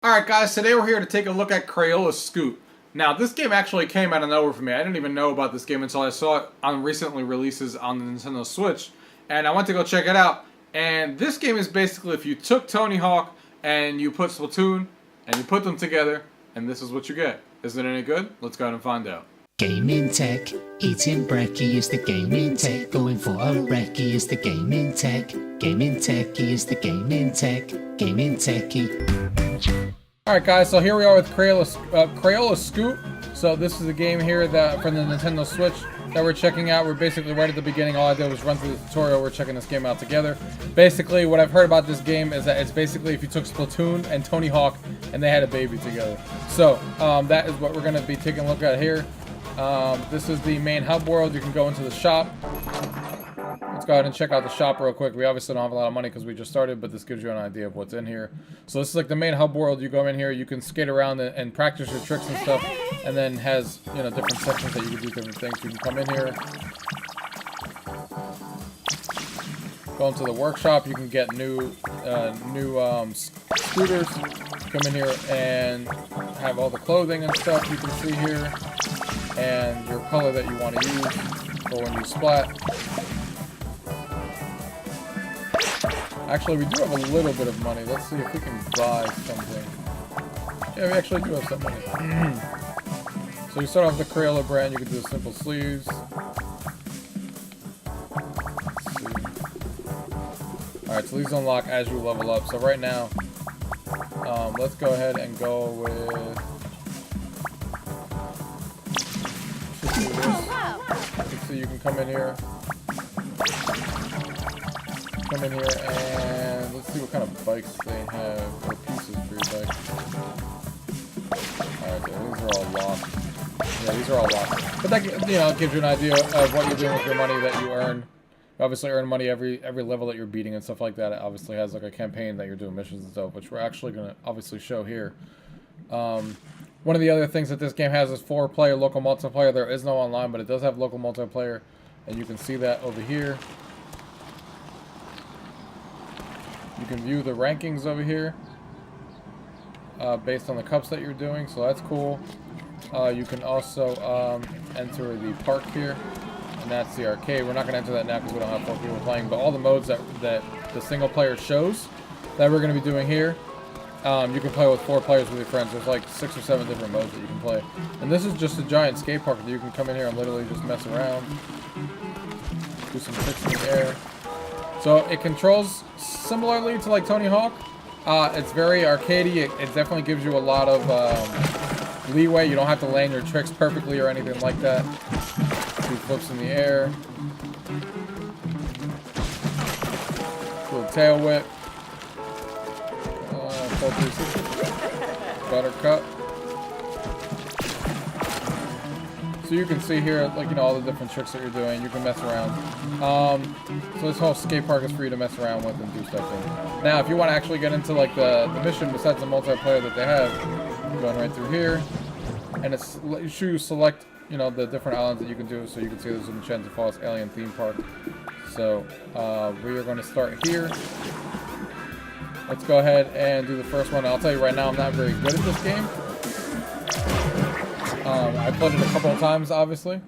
Alright guys, today we're here to take a look at Crayola Scoot. Now this game actually came out of nowhere for me. I didn't even know about this game until I saw it on recently releases on the Nintendo Switch. And I went to go check it out. And this game is basically if you took Tony Hawk and you put Splatoon and you put them together, and this is what you get. Is it any good? Let's go ahead and find out. Gaming tech, eating brekkie is the gaming tech. Going for a recce is the gaming tech. Gaming techie is the gaming tech. Gaming techie. Alright guys, so here we are with Crayola Scoot. So this is a game here that from the Nintendo Switch that we're checking out. We're basically right at the beginning. All I did was run through the tutorial. We're checking this game out together. Basically, what I've heard about this game is that it's basically if you took Splatoon and Tony Hawk and they had a baby together. So that is what we're going to be taking a look at here. This is the main hub world. You can go into the shop. Let's go ahead and check out the shop real quick. We obviously don't have a lot of money because we just started, but this gives you an idea of what's in here. So this is like the main hub world. You go in here, you can skate around and practice your tricks and stuff, and then has, you know, different sections that you can do different things. You can come in here, go into the workshop. You can get new scooters. Come in here and have all the clothing and stuff you can see here, and your color that you want to use for when you splat. Actually, we do have a little bit of money. Let's see if we can buy something. Yeah, we actually do have some money. So you start off with the Crayola brand. You can do the simple sleeves. Let's see. Alright, so these unlock as you level up. So right now, let's go ahead and go with... You can see you can come in here. Come in here and let's see what kind of bikes they have, or pieces for your bike. Alright, these are all locked. Yeah, these are all locked. But that, you know, gives you an idea of what you're doing with your money that you earn. You obviously earn money every level that you're beating and stuff like that. It obviously has like a campaign that you're doing missions and stuff, which we're actually going to obviously show here. One of the other things that this game has is 4-player local multiplayer. There is no online, but it does have local multiplayer, and you can see that over here. You can view the rankings over here based on the cups that you're doing, so that's cool. You can also enter the park here, and that's the arcade. We're not going to enter that now because we don't have 4 people playing, but all the modes that the single player shows that we're going to be doing here, you can play with 4 players with your friends. There's like 6 or 7 different modes that you can play. And this is just a giant skate park that you can come in here and literally just mess around, do some tricks in the air. So it controls similarly to like Tony Hawk. It's very arcadey. It definitely gives you a lot of leeway. You don't have to land your tricks perfectly or anything like that. Do flips in the air. Do a tail whip. Full 360. Buttercup. So you can see here, like, you know, all the different tricks that you're doing. You can mess around. So this whole skate park is for you to mess around with and do stuff in. Now, if you want to actually get into like the mission besides the multiplayer that they have, you're going right through here, and it's you select, you know, the different islands that you can do. So you can see there's an Enchanted Falls Alien Theme Park. So we are going to start here. Let's go ahead and do the first one. I'll tell you right now, I'm not very good at this game. I played it a couple of times, obviously,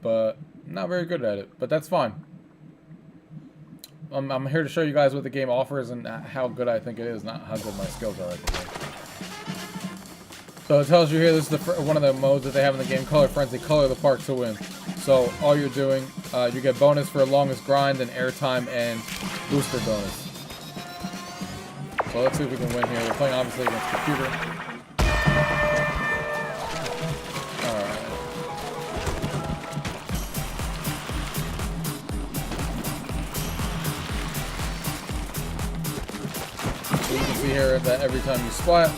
but not very good at it, but that's fine. I'm here to show you guys what the game offers and how good I think it is, not how good my skills are at the game. So it tells you here, this is one of the modes that they have in the game, Color Frenzy, color the park to win. So all you're doing, you get bonus for longest grind and airtime and booster bonus. So let's see if we can win here. We're playing obviously against computer. So you can see here that every time you splat,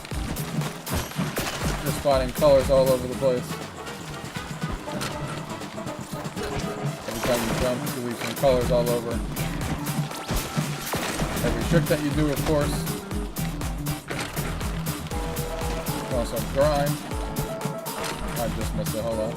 you're spotting colors all over the place. Every time you jump, you leave some colors all over. Every trick that you do, of course. Also grind. I just missed it, hold on.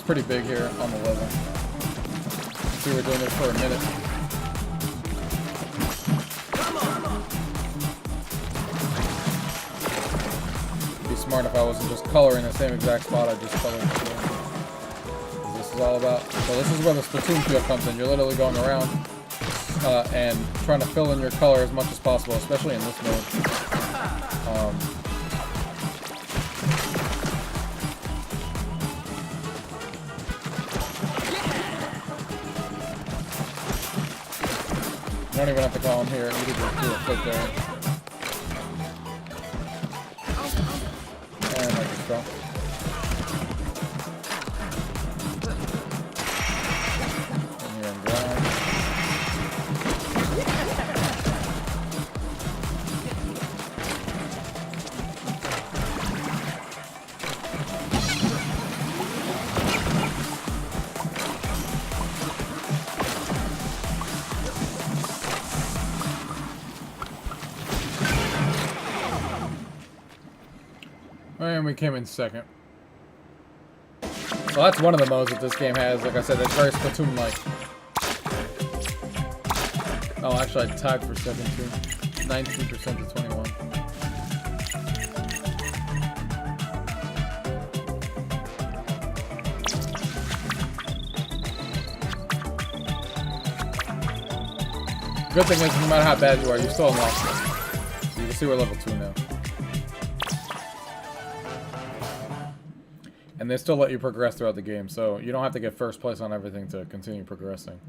pretty big here on the level. See, we're doing this for a minute. Be smart if I wasn't just coloring the same exact spot I just colored before. This is all about. So this is where the Splatoon feel comes in. You're literally going around and trying to fill in your color as much as possible, especially in this mode. You don't even have to call him here. You can just do a click there. And I just go. And here and ground. And we came in second. So that's one of the modes that this game has. Like I said, it's very Splatoon-like. Oh, actually, I tied for second too. 19% to 21. Good thing is, no matter how bad you are, you still unlock it. So you can see we're level 2 now. And they still let you progress throughout the game, so you don't have to get first place on everything to continue progressing,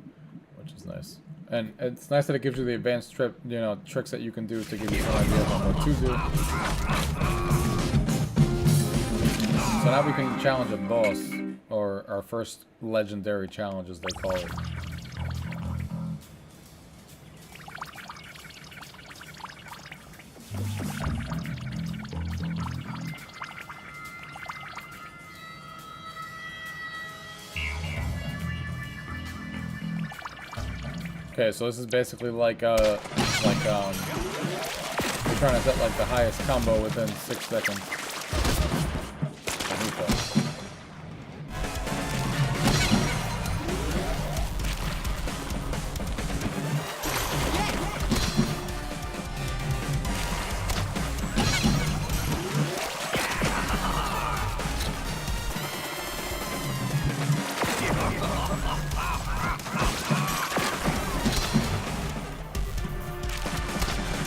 which is nice. And it's nice that it gives you the advanced tricks that you can do to give you some idea of what to do. So now we can challenge a boss, or our first legendary challenge, as they call it. Okay, so this is basically like you're trying to set like the highest combo within 6 seconds.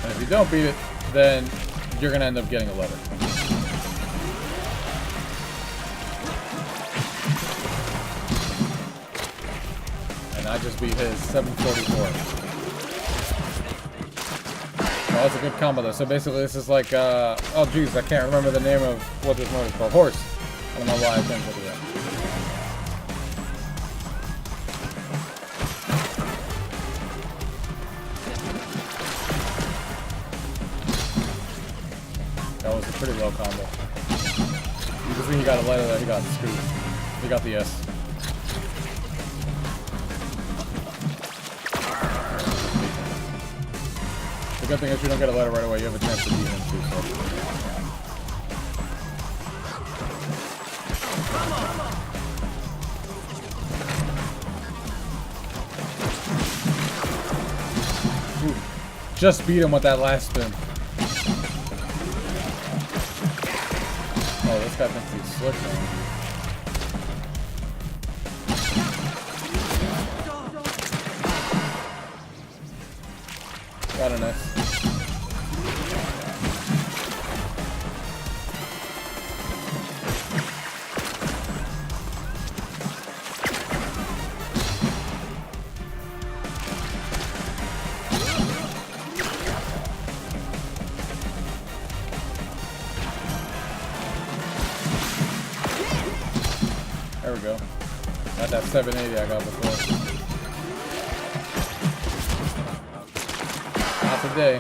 If you don't beat it, then you're gonna end up getting a letter. And I just beat his 744. Oh, that's a good combo though. So basically this is like, oh geez, I can't remember the name of what this mode is called. Horse. I don't know why I couldn't think of that. That was a pretty low combo. You can see he got a letter there, he got the scoot. He got the S. The good thing is you don't get a letter right away, you have a chance to beat him too, so. Ooh, just beat him with that last spin. Oh, this guy thinks he's slick now. Got a nice. There we go. Got that 780 I got before. Not today.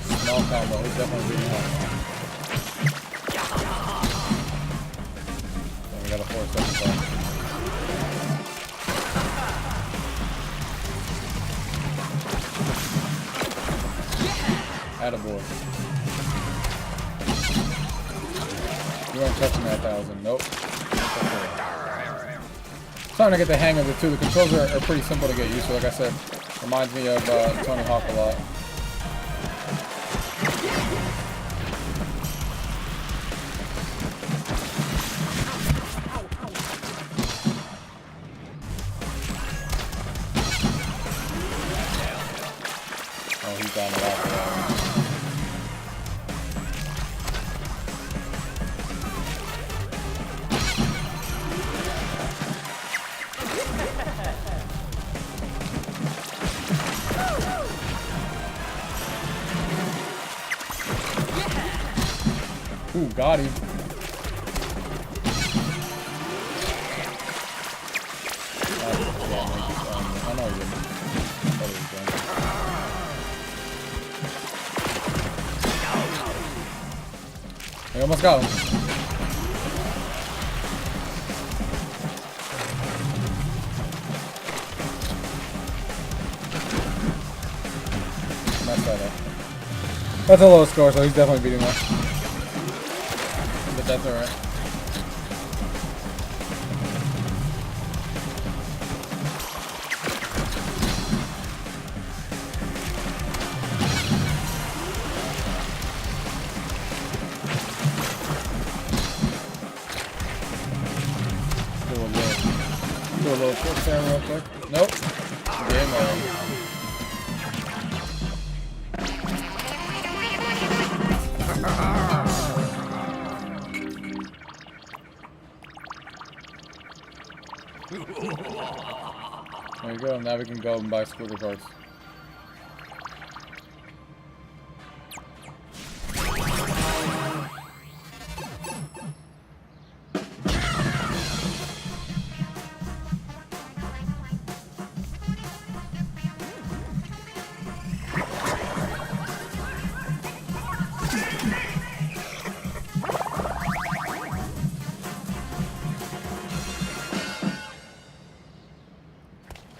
Small combo. He's definitely beating up. Attaboy. You weren't touching that 1,000. Nope. Starting to get the hang of it too. The controls are pretty simple to get used to. Like I said, reminds me of Tony Hawk a lot. Oh, he's down a lot for that one. Ooh, got him. I know you didn't. We almost got him. Messed that up. That's a low score, so he's definitely beating that. But that's alright. Do a little quick there real quick. Nope. Game over. There you go. Now we can go and buy scooter parts.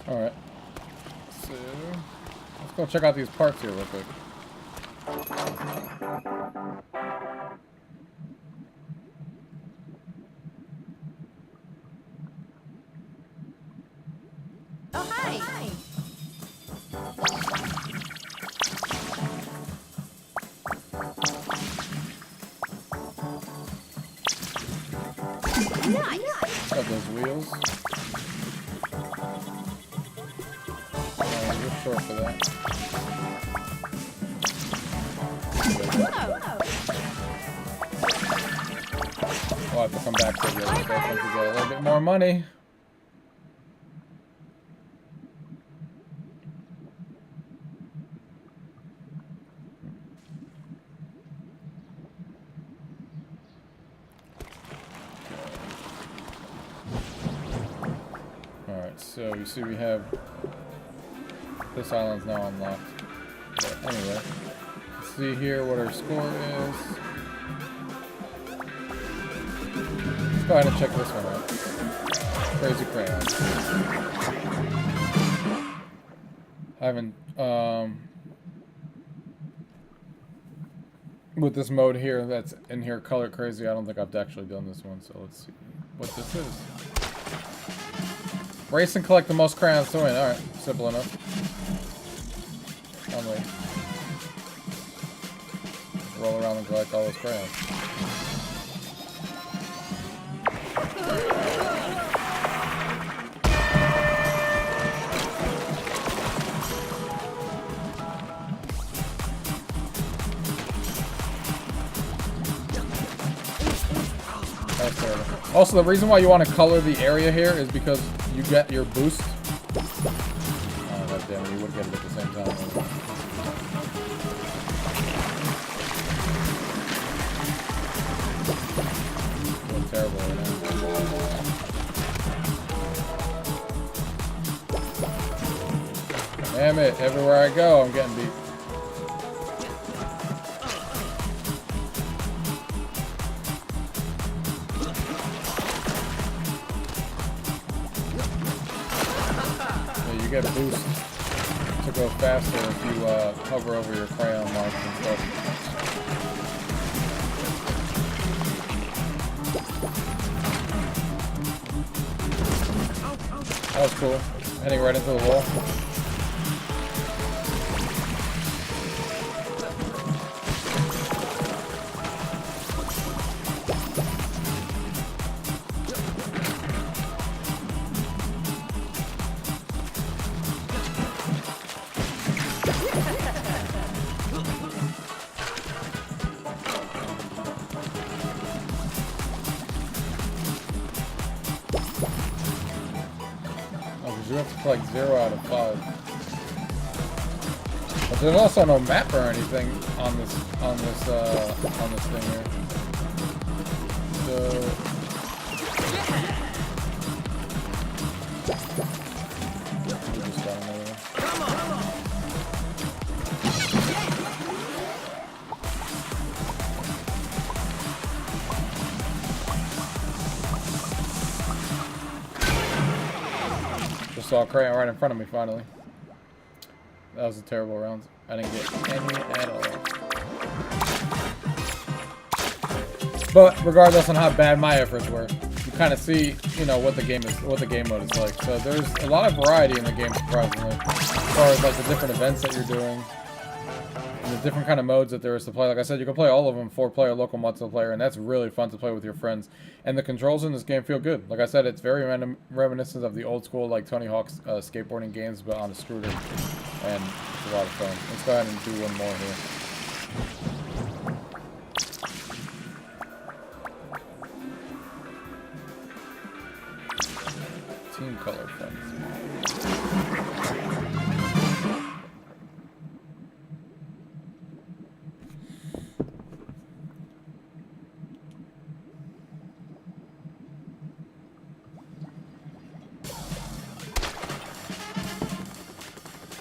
Alright. So, let's go check out these parts here real quick. Oh, hi. Hi. Nice. Got those wheels. You're short for that. We'll have to come back to the other stuff once we get a little bit more money. Alright, so you see we have this island's now unlocked. But anyway, let's see here what our score is. Let's go ahead and check this one out. Crazy Crayon. I haven't, with this mode here that's in here, Color Crazy, I don't think I've actually done this one, so let's see what this is. Race and collect the most crayons to win. Alright, simple enough. Only roll around and collect all those crayons. That's terrible. Also, the reason why you want to color the area here is because you get your boost. Oh, god damn it, you would get it at the same time. Doing terrible right now. Damn it, everywhere I go, I'm getting beat. Yeah, you get a boost. to go faster if you hover over your crayon marks and stuff. That was cool. Heading right into the wall. You have to play like 0 out of 5. But there's also no map or anything on this thing here. So we just got another one. Saw a crayon right in front of me finally. That was a terrible round. I didn't get any at all. But regardless on how bad my efforts were, you kind of see, you know, what the game mode is like. So there's a lot of variety in the game, surprisingly, as far as like the different events that you're doing and the different kind of modes that there is to play. Like I said, you can play all of them 4-player local multiplayer, and that's really fun to play with your friends. And the controls in this game feel good. Like I said, it's very reminiscent of the old school, like Tony Hawk's skateboarding games, but on a scooter. And it's a lot of fun. Let's go ahead and do one more here. Team color friends.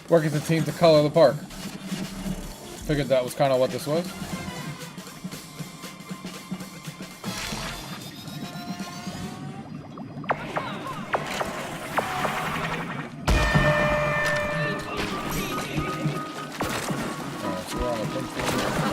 Work as a team to color the park. Figured that was kind of what this was. Alright, so we're on the pink thing here.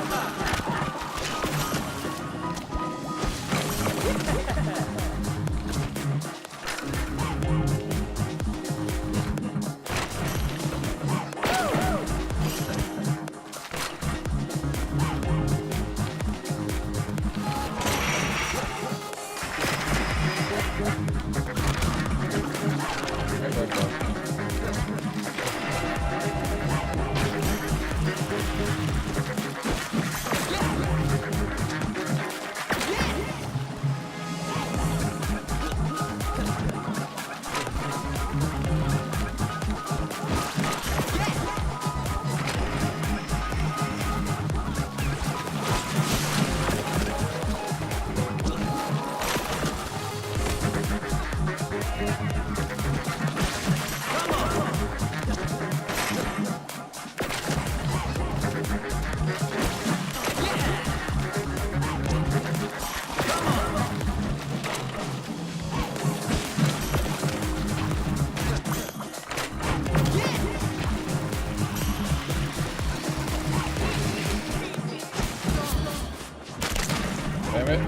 Damn it.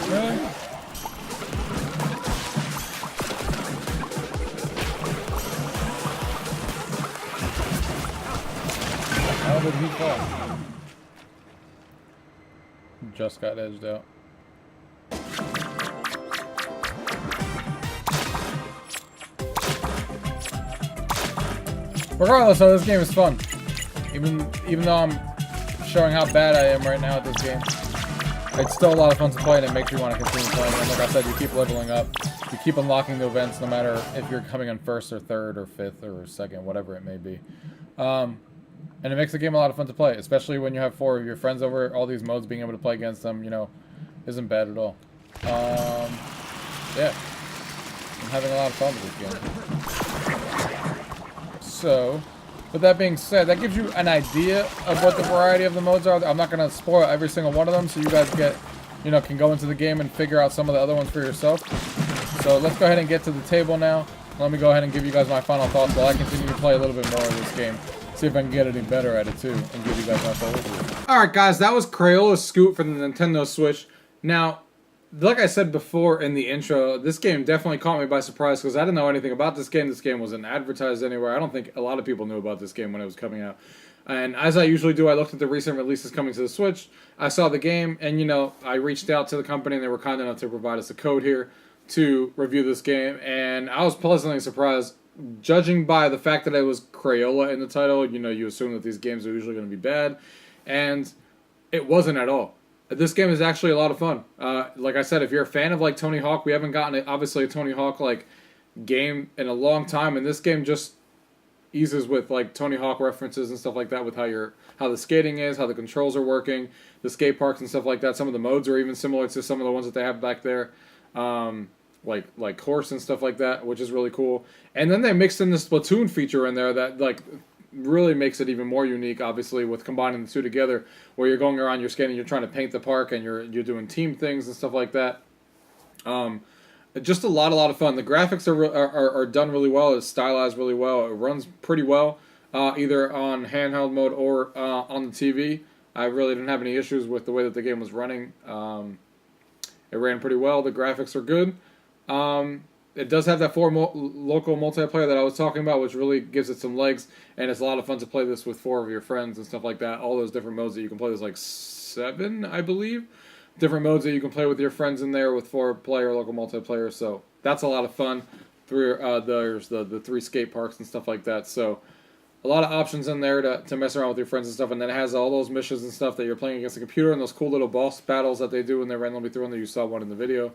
Really? How did he fall? Just got edged out. Regardless, though, this game is fun. Even though I'm showing how bad I am right now at this game, it's still a lot of fun to play, and it makes you want to continue playing. And like I said, you keep leveling up, you keep unlocking the events, no matter if you're coming in first or third or fifth or second, whatever it may be. and it makes the game a lot of fun to play, especially when you have 4 of your friends over. All these modes, being able to play against them, you know, isn't bad at all. Yeah, I'm having a lot of fun with this game. So, with that being said, that gives you an idea of what the variety of the modes are. I'm not going to spoil every single one of them, so you guys get, you know, can go into the game and figure out some of the other ones for yourself. So let's go ahead and get to the table now. Let me go ahead and give you guys my final thoughts while I continue to play a little bit more of this game. See if I can get any better at it too, and give you guys my full review. Alright guys, that was Crayola Scoot for the Nintendo Switch. Now, like I said before in the intro, this game definitely caught me by surprise because I didn't know anything about this game. This game wasn't advertised anywhere. I don't think a lot of people knew about this game when it was coming out. And as I usually do, I looked at the recent releases coming to the Switch. I saw the game, and you know, I reached out to the company, and they were kind enough to provide us a code here to review this game. And I was pleasantly surprised, judging by the fact that it was Crayola in the title. You know, you assume that these games are usually going to be bad, and it wasn't at all. This game is actually a lot of fun. Like I said, if you're a fan of like Tony Hawk, we haven't gotten obviously a Tony Hawk like game in a long time, and this game just eases with like Tony Hawk references and stuff like that, with how the skating is, how the controls are working, the skate parks and stuff like that. Some of the modes are even similar to some of the ones that they have back there, like horse and stuff like that, which is really cool. And then they mixed in the Splatoon feature in there that like really makes it even more unique, obviously, with combining the two together, where you're going around, you're skating, you're trying to paint the park, and you're doing team things and stuff like that. Just a lot of fun. The graphics are done really well. It's stylized really well. It runs pretty well, either on handheld mode or on the TV. I really didn't have any issues with the way that the game was running. It ran pretty well. The graphics are good. It does have that local multiplayer that I was talking about, which really gives it some legs, and it's a lot of fun to play this with 4 of your friends and stuff like that. All those different modes that you can play. There's like 7, I believe, different modes that you can play with your friends in there with 4-player local multiplayer. So that's a lot of fun. There's the 3 skate parks and stuff like that. So a lot of options in there to mess around with your friends and stuff. And then it has all those missions and stuff that you're playing against the computer, and those cool little boss battles that they do when they randomly throw in there. You saw one in the video.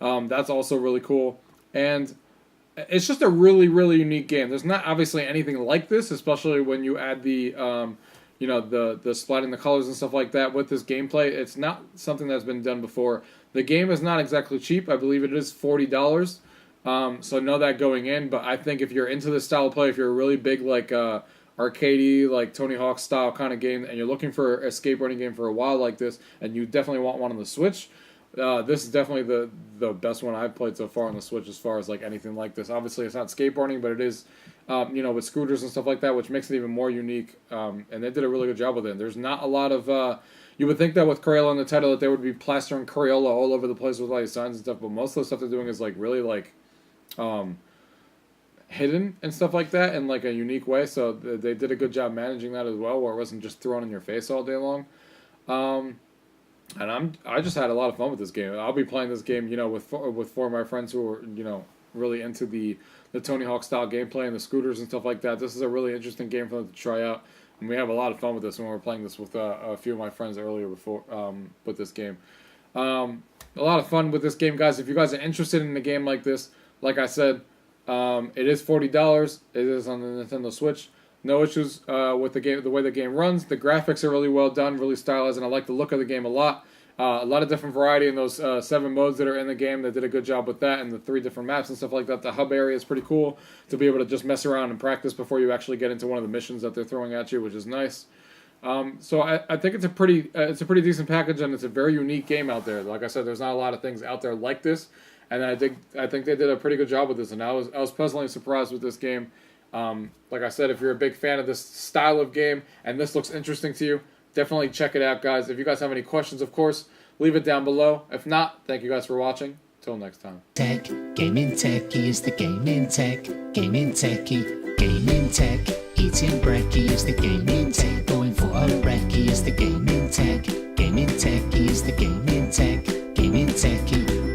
That's also really cool. And it's just a really, really unique game. There's not obviously anything like this, especially when you add the, you know, the splitting the colors and stuff like that with this gameplay. It's not something that's been done before. The game is not exactly cheap. I believe it is $40. So know that going in. But I think if you're into this style of play, if you're a really big like arcadey, like Tony Hawk style kind of game, and you're looking for a skateboarding game for a while like this, and you definitely want one on the Switch, this is definitely the best one I've played so far on the Switch as far as like anything like this. Obviously, it's not skateboarding, but it is, you know, with scooters and stuff like that, which makes it even more unique. And they did a really good job with it. There's not a lot of, you would think that with Crayola in the title that they would be plastering Crayola all over the place with like signs and stuff, but most of the stuff they're doing is like really like hidden and stuff like that in like a unique way. So they did a good job managing that as well, where it wasn't just thrown in your face all day long. And I just had a lot of fun with this game. I'll be playing this game, you know, with 4 of my friends who are, you know, really into the Tony Hawk style gameplay and the scooters and stuff like that. This is a really interesting game for them to try out, and we have a lot of fun with this when we're playing this with a few of my friends earlier before with this game. A lot of fun with this game, guys. If you guys are interested in a game like this, like I said, it is $40. It is on the Nintendo Switch. No issues with the game, the way the game runs. The graphics are really well done, really stylized, and I like the look of the game a lot. A lot of different variety in those 7 modes that are in the game. They did a good job with that, and the 3 different maps and stuff like that. The hub area is pretty cool to be able to just mess around and practice before you actually get into one of the missions that they're throwing at you, which is nice. So I think it's a pretty decent package, and it's a very unique game out there. Like I said, there's not a lot of things out there like this, and I think they did a pretty good job with this. And I was pleasantly surprised with this game. Like I said, if you're a big fan of this style of game and this looks interesting to you, definitely check it out, guys. If you guys have any questions, of course, leave it down below. If not, thank you guys for watching. Till next time. Tech, gaming techie is the gaming tech, gaming techie, gaming tech. Eating brekkie is the gaming tech, going for a recce is the gaming tech, gaming techie is the gaming tech, gaming techie.